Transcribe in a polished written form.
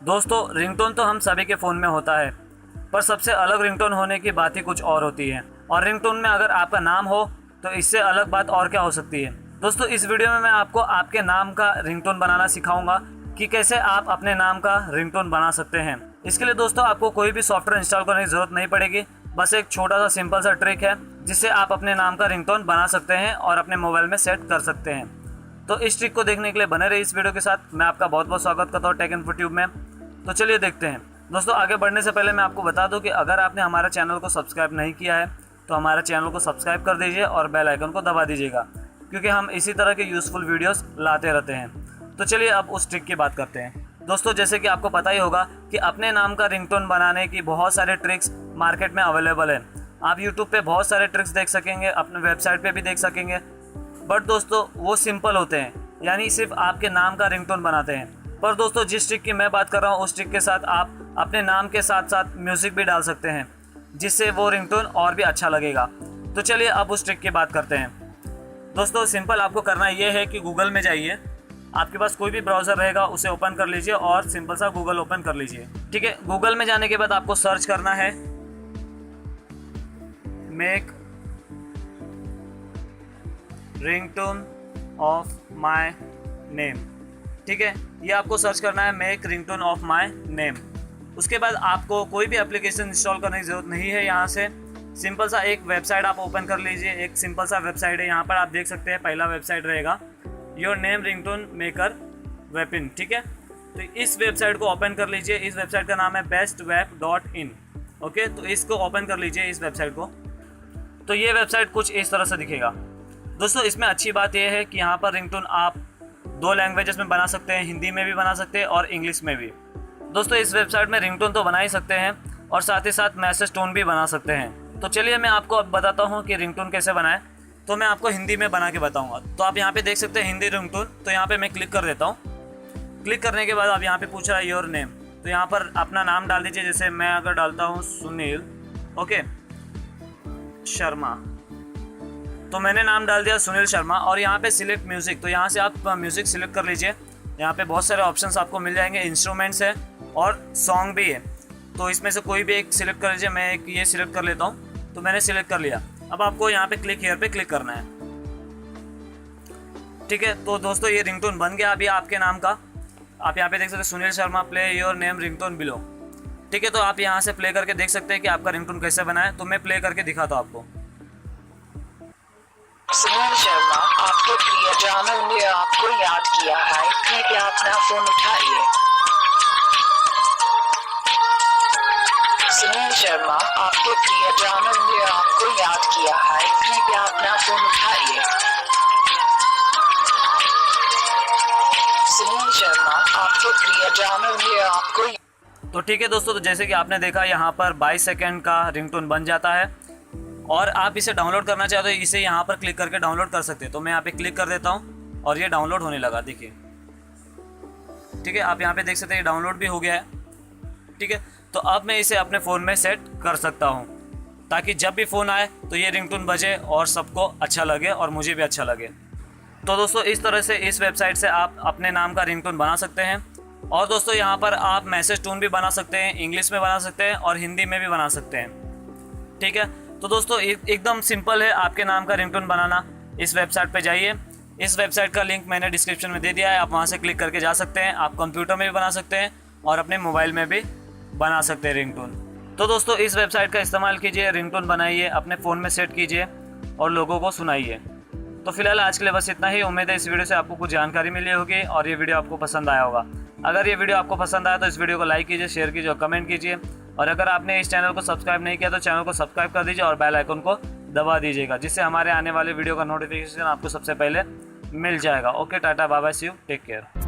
दोस्तों रिंगटोन तो हम सभी के फ़ोन में होता है, पर सबसे अलग रिंगटोन होने की बात ही कुछ और होती है। और रिंगटोन में अगर आपका नाम हो तो इससे अलग बात और क्या हो सकती है। दोस्तों इस वीडियो में मैं आपको आपके नाम का रिंगटोन बनाना सिखाऊंगा कि कैसे आप अपने नाम का रिंगटोन बना सकते हैं। इसके लिए दोस्तों आपको कोई भी सॉफ्टवेयर इंस्टॉल करने की ज़रूरत नहीं पड़ेगी। बस एक छोटा सा सिंपल सा ट्रिक है जिससे आप अपने नाम का रिंगटोन बना सकते हैं और अपने मोबाइल में सेट कर सकते हैं। तो इस ट्रिक को देखने के लिए बने रहिए इस वीडियो के साथ। मैं आपका बहुत बहुत स्वागत करता हूँ टेक इन्फो ट्यूब में। तो चलिए देखते हैं। दोस्तों आगे बढ़ने से पहले मैं आपको बता दूं कि अगर आपने हमारे चैनल को सब्सक्राइब नहीं किया है तो हमारे चैनल को सब्सक्राइब कर दीजिए और बेल आइकन को दबा दीजिएगा, क्योंकि हम इसी तरह के यूज़फुल वीडियोस लाते रहते हैं। तो चलिए अब उस ट्रिक की बात करते हैं। दोस्तों जैसे कि आपको पता ही होगा कि अपने नाम का रिंगटोन बनाने की बहुत सारे ट्रिक्स मार्केट में अवेलेबल है। आप यूट्यूब पे बहुत सारे ट्रिक्स देख सकेंगे, अपने वेबसाइट पे भी देख सकेंगे, बट दोस्तों वो सिंपल होते हैं, यानी सिर्फ आपके नाम का रिंगटोन बनाते हैं। पर दोस्तों जिस ट्रिक की मैं बात कर रहा हूँ उस ट्रिक के साथ आप अपने नाम के साथ साथ म्यूज़िक भी डाल सकते हैं, जिससे वो रिंगटोन और भी अच्छा लगेगा। तो चलिए अब उस ट्रिक की बात करते हैं। दोस्तों सिंपल आपको करना ये है कि गूगल में जाइए। आपके पास कोई भी ब्राउज़र रहेगा उसे ओपन कर लीजिए और सिंपल सा गूगल ओपन कर लीजिए। ठीक है, गूगल में जाने के बाद आपको सर्च करना है make ringtone of my name. ठीक है, ये आपको सर्च करना है make ringtone of my name. उसके बाद आपको कोई भी एप्लीकेशन इंस्टॉल करने की ज़रूरत नहीं है। यहाँ से सिंपल सा एक वेबसाइट आप ओपन कर लीजिए। एक सिंपल सा वेबसाइट है, यहाँ पर आप देख सकते हैं पहला वेबसाइट रहेगा योर नेम रिंगटोन मेकर वेपिन। ठीक है, तो इस वेबसाइट को ओपन कर लीजिए। इस वेबसाइट का नाम है bestweb.in। ओके, तो इसको ओपन कर लीजिए इस वेबसाइट को। तो ये वेबसाइट कुछ इस तरह से दिखेगा। दोस्तों इसमें अच्छी बात यह है कि यहाँ पर रिंगटोन आप 2 लैंग्वेजेस में बना सकते हैं, हिंदी में भी बना सकते हैं और इंग्लिश में भी। दोस्तों इस वेबसाइट में रिंगटोन तो बना ही सकते हैं और साथ ही साथ मैसेज टोन भी बना सकते हैं। तो चलिए मैं आपको अब बताता हूँ कि रिंगटोन कैसे बनाएं। तो मैं आपको हिंदी में बना के बताऊँगा। तो आप यहाँ पे देख सकते हैं हिंदी रिंगटोन। तो यहाँ पे मैं क्लिक कर देता हूँ। क्लिक करने के बाद अब यहाँ पे पूछ रहा है योर नेम। तो यहाँ पर अपना नाम डाल दीजिए। जैसे मैं अगर डालता हूँ सुनील ओके शर्मा, तो मैंने नाम डाल दिया सुनील शर्मा। और यहाँ पे सिलेक्ट म्यूज़िक, तो यहाँ से आप म्यूज़िक सिलेक्ट कर लीजिए। यहाँ पे बहुत सारे ऑप्शंस आपको मिल जाएंगे, इंस्ट्रूमेंट्स है और सॉन्ग भी है। तो इसमें से कोई भी एक सिलेक्ट कर लीजिए। मैं एक ये सिलेक्ट कर लेता हूँ। तो मैंने सिलेक्ट कर लिया। अब आपको यहाँ पे क्लिक हियर पे क्लिक करना है। ठीक है, तो दोस्तों ये रिंगटोन बन गया अभी आपके नाम का। आप यहाँ पे देख सकते हैं Sunil Sharma play your name ringtone below. ठीक है, तो आप यहाँ से प्ले करके देख सकते हैं कि आपका रिंगटोन कैसे बना है। तो मैं प्ले करके दिखाता हूँ आपको। सुनील शर्मा, आपके प्रियजनों ने आपको याद किया है, कृपया अपना फोन उठाइए। सुनील शर्मा, आपके प्रियजनों ने आपको याद किया है, कृपया अपना फोन उठाइए। सुनील शर्मा, आपके प्रियजनों ने आपको। तो ठीक है दोस्तों, तो जैसे कि आपने देखा यहाँ पर 22 सेकेंड का रिंगटोन बन जाता है। और आप इसे डाउनलोड करना चाहते हो इसे यहाँ पर क्लिक करके डाउनलोड कर सकते हैं। तो मैं यहाँ पे क्लिक कर देता हूँ और ये डाउनलोड होने लगा, देखिए। ठीक है, आप यहाँ पे देख सकते हैं डाउनलोड भी हो गया है। ठीक है, तो अब मैं इसे अपने फ़ोन में सेट कर सकता हूँ ताकि जब भी फ़ोन आए तो ये रिंगटोन बजे और सबको अच्छा लगे और मुझे भी अच्छा लगे। तो दोस्तों इस तरह से इस वेबसाइट से आप अपने नाम का रिंगटोन बना सकते हैं। और दोस्तों यहाँ पर आप मैसेज टोन भी बना सकते हैं, इंग्लिश में बना सकते हैं और हिंदी में भी बना सकते हैं। ठीक है, तो दोस्तों एकदम सिंपल है आपके नाम का रिंगटोन बनाना। इस वेबसाइट पे जाइए। इस वेबसाइट का लिंक मैंने डिस्क्रिप्शन में दे दिया है, आप वहाँ से क्लिक करके जा सकते हैं। आप कंप्यूटर में भी बना सकते हैं और अपने मोबाइल में भी बना सकते हैं रिंगटोन। तो दोस्तों इस वेबसाइट का इस्तेमाल कीजिए, रिंगटोन बनाइए, अपने फ़ोन में सेट कीजिए और लोगों को सुनाइए। तो फिलहाल आज के लिए बस इतना ही। उम्मीद है इस वीडियो से आपको कुछ जानकारी मिली होगी और ये वीडियो आपको पसंद आया होगा। अगर ये वीडियो आपको पसंद आया तो इस वीडियो को लाइक कीजिए, शेयर कीजिए और कमेंट कीजिए। और अगर आपने इस चैनल को सब्सक्राइब नहीं किया तो चैनल को सब्सक्राइब कर दीजिए और बेल आइकन को दबा दीजिएगा, जिससे हमारे आने वाले वीडियो का नोटिफिकेशन आपको सबसे पहले मिल जाएगा। ओके, टाटा bye bye, see you, take care.